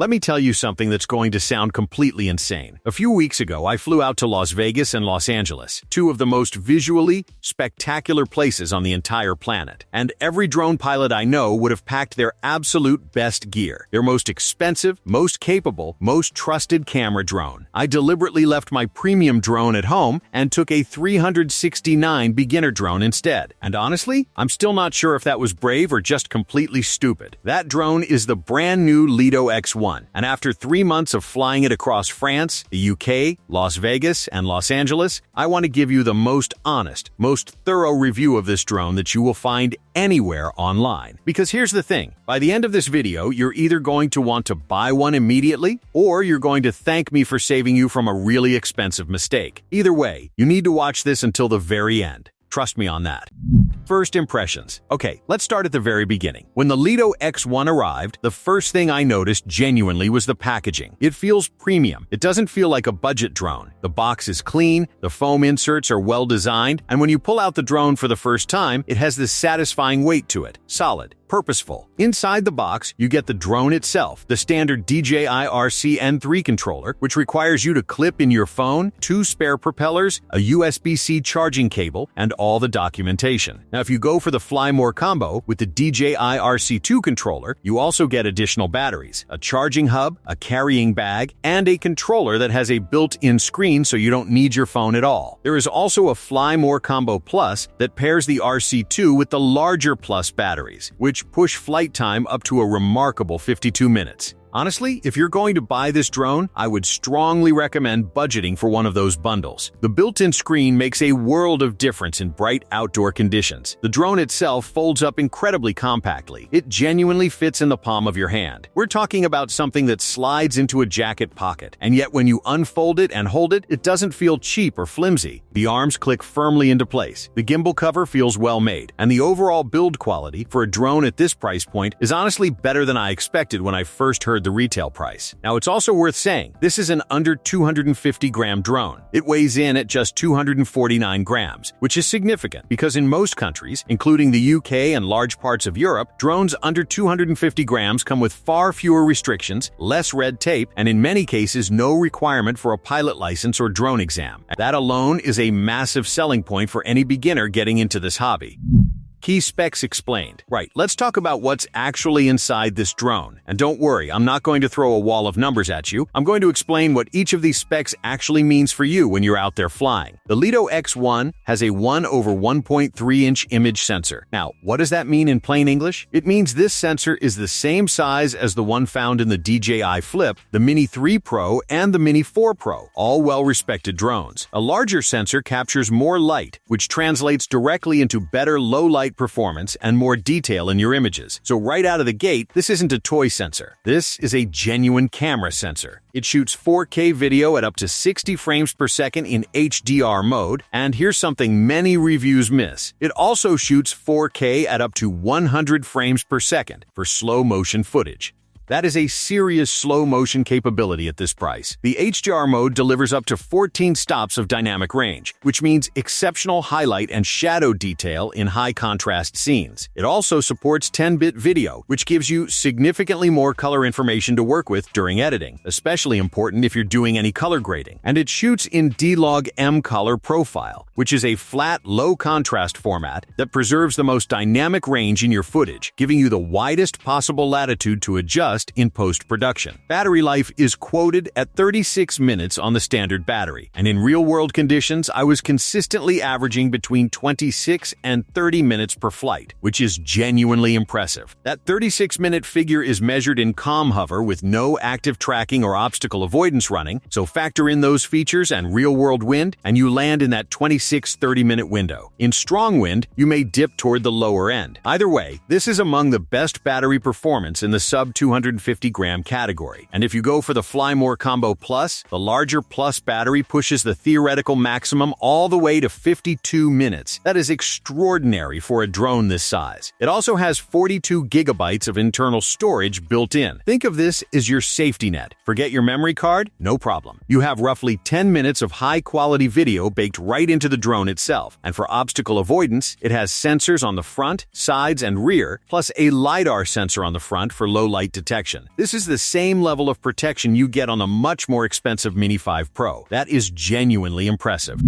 Let me tell you something that's going to sound completely insane. A few weeks ago, I flew out to Las Vegas and Los Angeles, two of the most visually spectacular places on the entire planet. And every drone pilot I know would have packed their absolute best gear, their most expensive, most capable, most trusted camera drone. I deliberately left my premium drone at home and took a 369 beginner drone instead. And honestly, I'm still not sure if that was brave or just completely stupid. That drone is the brand new Lito X1, and after 3 months of flying it across France, the UK, Las Vegas, and Los Angeles, I want to give you the most honest, most thorough review of this drone that you will find anywhere online. Because here's the thing, by the end of this video, you're either going to want to buy one immediately, or you're going to thank me for saving you from a really expensive mistake. Either way, you need to watch this until the very end. Trust me on that. First impressions. Okay, let's start at the very beginning. When the Lito X1 arrived, the first thing I noticed genuinely was the packaging. It feels premium. It doesn't feel like a budget drone. The box is clean, the foam inserts are well designed, and when you pull out the drone for the first time, it has this satisfying weight to it. Solid. Purposeful. Inside the box, you get the drone itself, the standard DJI N3 controller, which requires you to clip in your phone, 2 spare propellers, a USB-C charging cable, and all the documentation. Now, if you go for the Fly More combo with the DJI RC2 controller, you also get additional batteries, a charging hub, a carrying bag, and a controller that has a built-in screen so you don't need your phone at all. There is also a Fly More Combo Plus that pairs the RC2 with the larger Plus batteries, which push flight time up to a remarkable 52 minutes. Honestly, if you're going to buy this drone, I would strongly recommend budgeting for one of those bundles. The built-in screen makes a world of difference in bright outdoor conditions. The drone itself folds up incredibly compactly. It genuinely fits in the palm of your hand. We're talking about something that slides into a jacket pocket, and yet when you unfold it and hold it, it doesn't feel cheap or flimsy. The arms click firmly into place. The gimbal cover feels well made, and the overall build quality for a drone at this price point is honestly better than I expected when I first heard the retail price. Now, it's also worth saying, this is an under 250-gram drone. It weighs in at just 249 grams, which is significant because in most countries, including the UK and large parts of Europe, drones under 250 grams come with far fewer restrictions, less red tape, and in many cases, no requirement for a pilot license or drone exam. That alone is a massive selling point for any beginner getting into this hobby. Key specs explained. Right, let's talk about what's actually inside this drone. And don't worry, I'm not going to throw a wall of numbers at you. I'm going to explain what each of these specs actually means for you when you're out there flying. The Lito X1 has a 1/1.3-inch image sensor. Now, what does that mean in plain English? It means this sensor is the same size as the one found in the DJI Flip, the Mini 3 Pro, and the Mini 4 Pro, all well-respected drones. A larger sensor captures more light, which translates directly into better low-light performance and more detail in your images. So right out of the gate, this isn't a toy sensor. This is a genuine camera sensor. It shoots 4K video at up to 60 frames per second in HDR mode, and here's something many reviews miss. It also shoots 4K at up to 100 frames per second for slow motion footage. That is a serious slow motion capability at this price. The HDR mode delivers up to 14 stops of dynamic range, which means exceptional highlight and shadow detail in high contrast scenes. It also supports 10-bit video, which gives you significantly more color information to work with during editing, especially important if you're doing any color grading. And it shoots in D-Log M color profile, which is a flat, low contrast format that preserves the most dynamic range in your footage, giving you the widest possible latitude to adjust in post-production. Battery life is quoted at 36 minutes on the standard battery, and in real-world conditions, I was consistently averaging between 26 and 30 minutes per flight, which is genuinely impressive. That 36-minute figure is measured in calm hover with no active tracking or obstacle avoidance running, so factor in those features and real-world wind, and you land in that 26-30-minute window. In strong wind, you may dip toward the lower end. Either way, this is among the best battery performance in the sub-250-gram category. And if you go for the Fly More Combo Plus, the larger Plus battery pushes the theoretical maximum all the way to 52 minutes. That is extraordinary for a drone this size. It also has 42 gigabytes of internal storage built in. Think of this as your safety net. Forget your memory card? No problem. You have roughly 10 minutes of high-quality video baked right into the drone itself. And for obstacle avoidance, it has sensors on the front, sides, and rear, plus a LiDAR sensor on the front for low light detection. protection. This is the same level of protection you get on the much more expensive Mini 5 Pro. That is genuinely impressive.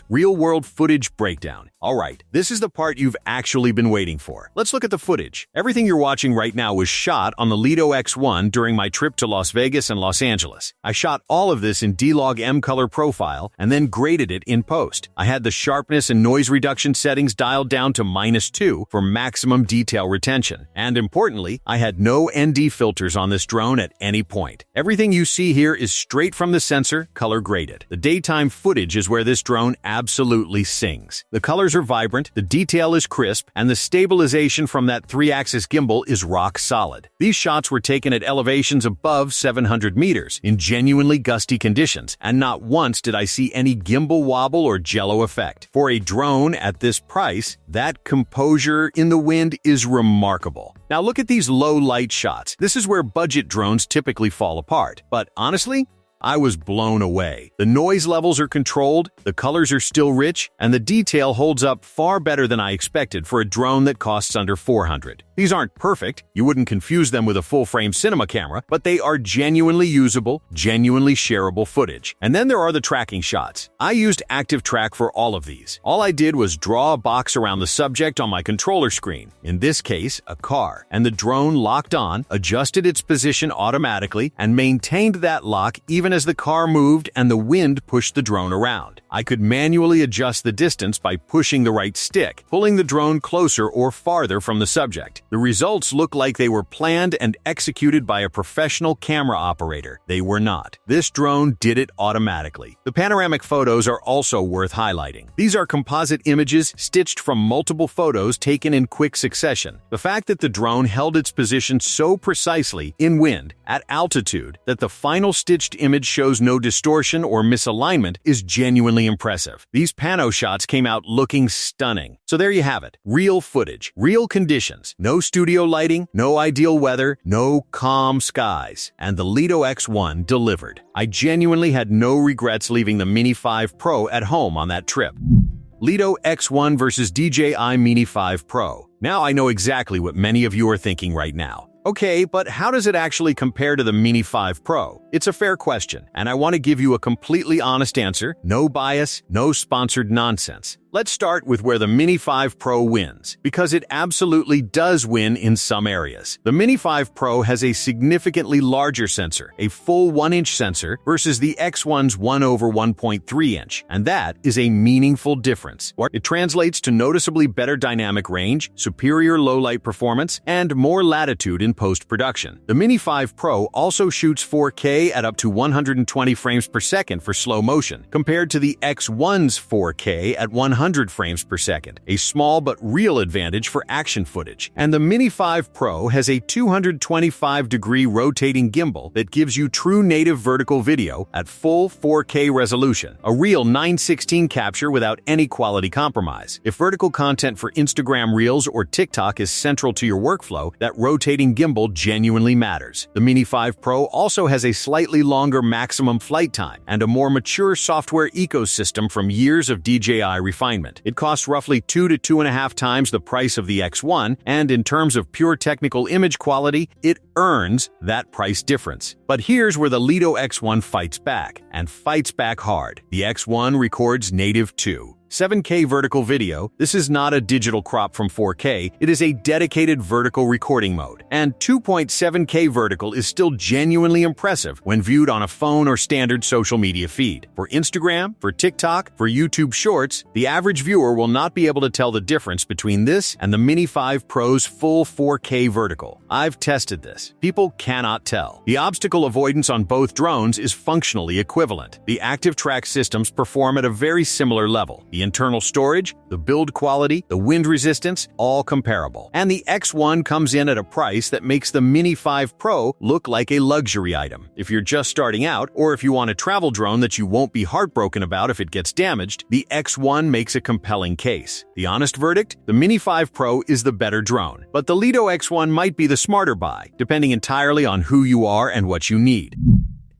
Real-world footage breakdown. Alright, this is the part you've actually been waiting for. Let's look at the footage. Everything you're watching right now was shot on the LiTO X1 during my trip to Las Vegas and Los Angeles. I shot all of this in D-Log M color profile and then graded it in post. I had the sharpness and noise reduction settings dialed down to -2 for maximum detail retention. And importantly, I had no ND filters on this drone at any point. Everything you see here is straight from the sensor, color graded. The daytime footage is where this drone absolutely sings. The colors are vibrant, the detail is crisp, and the stabilization from that 3-axis gimbal is rock solid. These shots were taken at elevations above 700 meters in genuinely gusty conditions, and not once did I see any gimbal wobble or jello effect. For a drone at this price, that composure in the wind is remarkable. Now look at these low light shots. This is where budget drones typically fall apart. But honestly, I was blown away. The noise levels are controlled, the colors are still rich, and the detail holds up far better than I expected for a drone that costs under $400. These aren't perfect, you wouldn't confuse them with a full-frame cinema camera, but they are genuinely usable, genuinely shareable footage. And then there are the tracking shots. I used Active Track for all of these. All I did was draw a box around the subject on my controller screen, in this case, a car, and the drone locked on, adjusted its position automatically, and maintained that lock even as the car moved and the wind pushed the drone around. I could manually adjust the distance by pushing the right stick, pulling the drone closer or farther from the subject. The results look like they were planned and executed by a professional camera operator. They were not. This drone did it automatically. The panoramic photos are also worth highlighting. These are composite images stitched from multiple photos taken in quick succession. The fact that the drone held its position so precisely in wind, at altitude, that the final stitched image shows no distortion or misalignment is genuinely impressive. These pano shots came out looking stunning. So there you have it. Real footage, real conditions, no studio lighting, no ideal weather, no calm skies. And the LTO X1 delivered. I genuinely had no regrets leaving the Mini 5 Pro at home on that trip. LTO X1 versus DJI Mini 5 Pro. Now I know exactly what many of you are thinking right now. Okay, but how does it actually compare to the Mini 5 Pro? It's a fair question, and I want to give you a completely honest answer, no bias, no sponsored nonsense. Let's start with where the Mini 5 Pro wins, because it absolutely does win in some areas. The Mini 5 Pro has a significantly larger sensor, a full 1-inch sensor, versus the X1's 1/1.3 inch, and that is a meaningful difference. It translates to noticeably better dynamic range, superior low-light performance, and more latitude in post-production. The Mini 5 Pro also shoots 4K at up to 120 frames per second for slow motion, compared to the X1's 4K at 100 frames per second, a small but real advantage for action footage. And the Mini 5 Pro has a 225-degree rotating gimbal that gives you true native vertical video at full 4K resolution, a real 9:16 capture without any quality compromise. If vertical content for Instagram Reels or TikTok is central to your workflow, that rotating gimbal genuinely matters. The Mini 5 Pro also has a slightly longer maximum flight time and a more mature software ecosystem from years of DJI refinement. It costs roughly 2 to 2.5 times the price of the X1, and in terms of pure technical image quality, it earns that price difference. But here's where the LTO X1 fights back, and fights back hard. The X1 records native 7K vertical video. This is not a digital crop from 4K, it is a dedicated vertical recording mode. And 2.7K vertical is still genuinely impressive when viewed on a phone or standard social media feed. For Instagram, for TikTok, for YouTube Shorts, the average viewer will not be able to tell the difference between this and the Mini 5 Pro's full 4K vertical. I've tested this. People cannot tell. The obstacle avoidance on both drones is functionally equivalent. The active track systems perform at a very similar level. The internal storage, the build quality, the wind resistance, all comparable. And the X1 comes in at a price that makes the Mini 5 Pro look like a luxury item. If you're just starting out, or if you want a travel drone that you won't be heartbroken about if it gets damaged, the X1 makes a compelling case. The honest verdict? The Mini 5 Pro is the better drone, but the LTO X1 might be the smarter buy, depending entirely on who you are and what you need.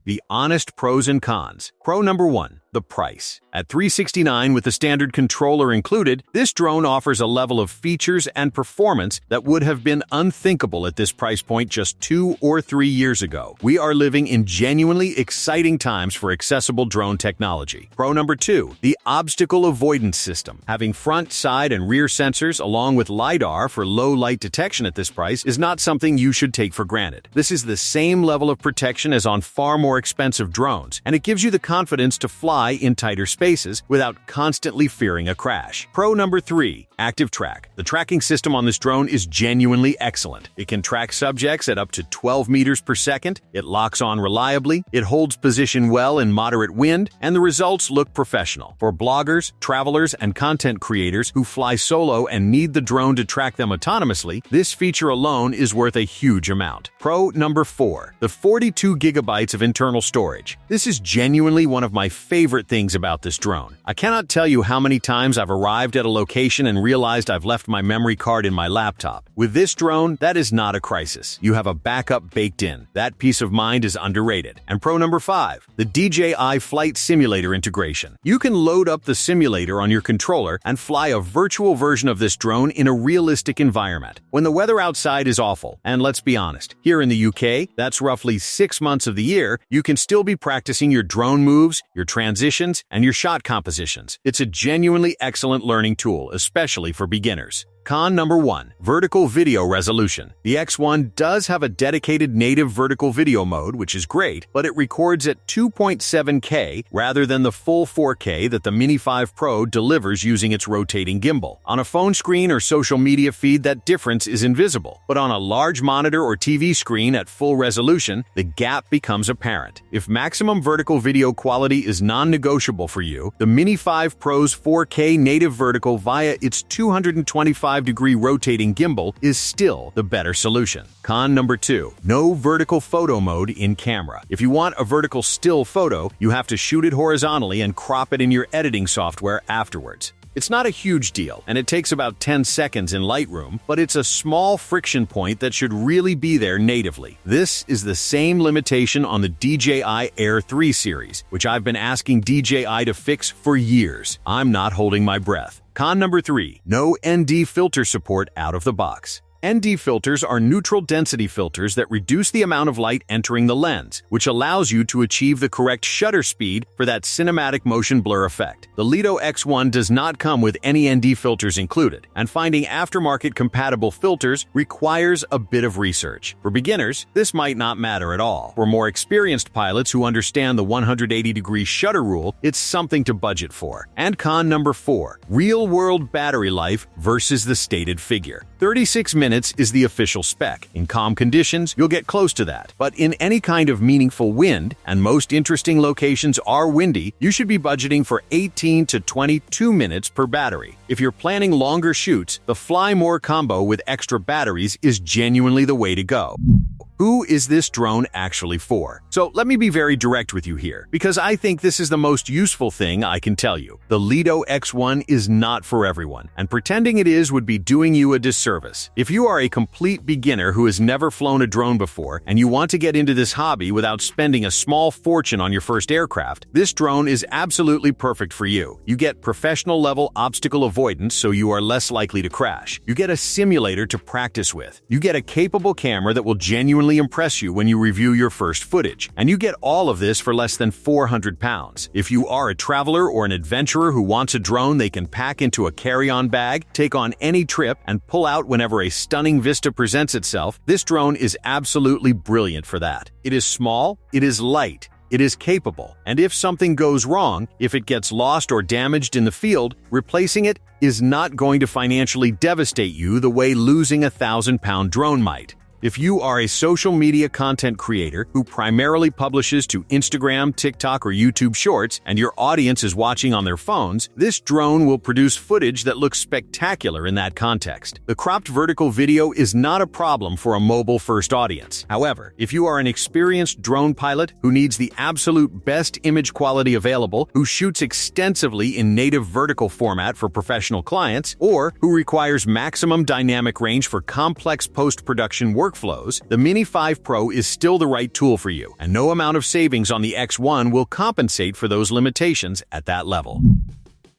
The honest pros and cons. Pro number 1. The price. At $369 with the standard controller included, this drone offers a level of features and performance that would have been unthinkable at this price point just 2 or 3 years ago. We are living in genuinely exciting times for accessible drone technology. Pro number 2, the obstacle avoidance system. Having front, side, and rear sensors along with LiDAR for low light detection at this price is not something you should take for granted. This is the same level of protection as on far more expensive drones, and it gives you the confidence to fly in tighter spaces without constantly fearing a crash. Pro number 3, Active Track. The tracking system on this drone is genuinely excellent. It can track subjects at up to 12 meters per second, it locks on reliably, it holds position well in moderate wind, and the results look professional. For bloggers, travelers, and content creators who fly solo and need the drone to track them autonomously, this feature alone is worth a huge amount. Pro number 4, the 42 gigabytes of internal storage. This is genuinely one of my favorite things about this drone. I cannot tell you how many times I've arrived at a location and realized I've left my memory card in my laptop. With this drone, that is not a crisis. You have a backup baked in. That peace of mind is underrated. And pro number 5, the DJI Flight Simulator integration. You can load up the simulator on your controller and fly a virtual version of this drone in a realistic environment. When the weather outside is awful, and let's be honest, here in the UK, that's roughly 6 months of the year, you can still be practicing your drone moves, your transitions, and your shot compositions. It's a genuinely excellent learning tool, especially for beginners. Con number 1, vertical video resolution. The X1 does have a dedicated native vertical video mode, which is great, but it records at 2.7K rather than the full 4K that the Mini 5 Pro delivers using its rotating gimbal. On a phone screen or social media feed, that difference is invisible, but on a large monitor or TV screen at full resolution, the gap becomes apparent. If maximum vertical video quality is non-negotiable for you, the Mini 5 Pro's 4K native vertical via its 225-degree rotating gimbal is still the better solution. Con number 2, no vertical photo mode in camera. If you want a vertical still photo, you have to shoot it horizontally and crop it in your editing software afterwards. It's not a huge deal, and it takes about 10 seconds in Lightroom, but it's a small friction point that should really be there natively. This is the same limitation on the DJI Air 3 series, which I've been asking DJI to fix for years. I'm not holding my breath. Con number 3, no ND filter support out of the box. ND filters are neutral density filters that reduce the amount of light entering the lens, which allows you to achieve the correct shutter speed for that cinematic motion blur effect. The LTO X1 does not come with any ND filters included, and finding aftermarket compatible filters requires a bit of research. For beginners, this might not matter at all. For more experienced pilots who understand the 180-degree shutter rule, it's something to budget for. And con number 4, real-world battery life versus the stated figure. 36 minutes is the official spec. In calm conditions, you'll get close to that. But in any kind of meaningful wind, and most interesting locations are windy, you should be budgeting for 18 to 22 minutes per battery. If you're planning longer shoots, the Fly More combo with extra batteries is genuinely the way to go. Who is this drone actually for? So let me be very direct with you here, because I think this is the most useful thing I can tell you. The LTO X1 is not for everyone, and pretending it is would be doing you a disservice. If you are a complete beginner who has never flown a drone before, and you want to get into this hobby without spending a small fortune on your first aircraft, this drone is absolutely perfect for you. You get professional-level obstacle avoidance so you are less likely to crash. You get a simulator to practice with. You get a capable camera that will genuinely impress you when you review your first footage. And you get all of this for less than 400 pounds. If you are a traveler or an adventurer who wants a drone they can pack into a carry-on bag, take on any trip, and pull out whenever a stunning vista presents itself, this drone is absolutely brilliant for that. It is small, it is light, it is capable, and if something goes wrong, if it gets lost or damaged in the field, replacing it is not going to financially devastate you the way losing a 1,000-pound drone might. If you are a social media content creator who primarily publishes to Instagram, TikTok, or YouTube Shorts, and your audience is watching on their phones, this drone will produce footage that looks spectacular in that context. The cropped vertical video is not a problem for a mobile-first audience. However, if you are an experienced drone pilot who needs the absolute best image quality available, who shoots extensively in native vertical format for professional clients, or who requires maximum dynamic range for complex post-production work, workflows, the Mini 5 Pro is still the right tool for you, and no amount of savings on the X1 will compensate for those limitations at that level.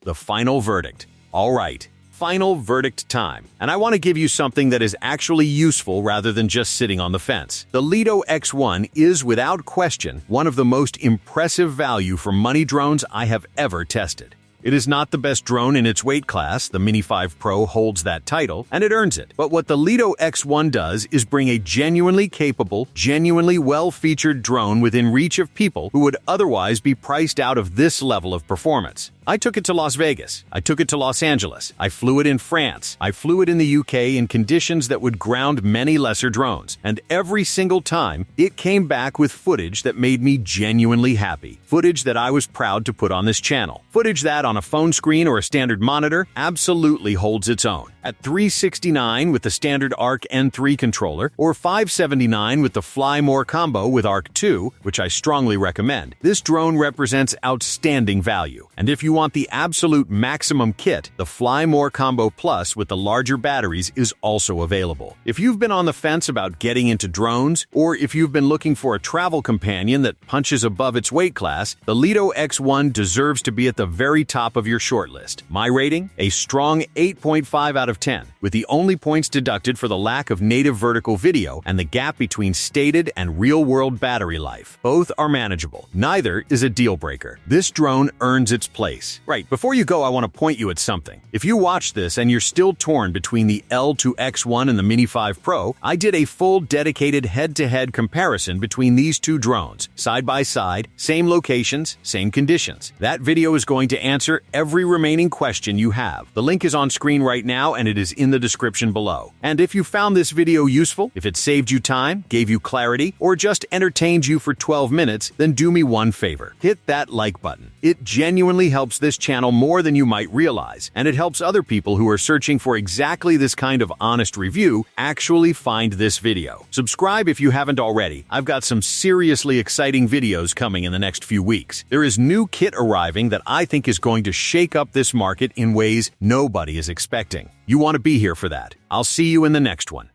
The final verdict. All right. Final verdict time. And I want to give you something that is actually useful rather than just sitting on the fence. The LTO X1 is, without question, one of the most impressive value for money drones I have ever tested. It is not the best drone in its weight class, the Mini 5 Pro holds that title, and it earns it. But what the LTO X1 does is bring a genuinely capable, genuinely well-featured drone within reach of people who would otherwise be priced out of this level of performance. I took it to Las Vegas. I took it to Los Angeles. I flew it in France. I flew it in the UK in conditions that would ground many lesser drones. And every single time, it came back with footage that made me genuinely happy. Footage that I was proud to put on this channel. Footage that, on a phone screen or a standard monitor, absolutely holds its own. At $369 with the standard ARC N3 controller, or $579 with the Fly More combo with ARC 2, which I strongly recommend, this drone represents outstanding value. And if you want the absolute maximum kit, the Fly More Combo Plus with the larger batteries is also available. If you've been on the fence about getting into drones, or if you've been looking for a travel companion that punches above its weight class, the LTO X1 deserves to be at the very top of your shortlist. My rating? A strong 8.5 out of 10, with the only points deducted for the lack of native vertical video and the gap between stated and real-world battery life. Both are manageable. Neither is a deal breaker. This drone earns its place. Right, before you go, I want to point you at something. If you watch this and you're still torn between the LTO X1 and the Mini 5 Pro, I did a full dedicated head-to-head comparison between these two drones, side by side, same locations, same conditions. That video is going to answer every remaining question you have. The link is on screen right now and it is in the description below. And if you found this video useful, if it saved you time, gave you clarity, or just entertained you for 12 minutes, then do me one favor. Hit that like button. It genuinely helps this channel more than you might realize, and it helps other people who are searching for exactly this kind of honest review actually find this video. Subscribe if you haven't already. I've got some seriously exciting videos coming in the next few weeks. There is new kit arriving that I think is going to shake up this market in ways nobody is expecting. You want to be here for that. I'll see you in the next one.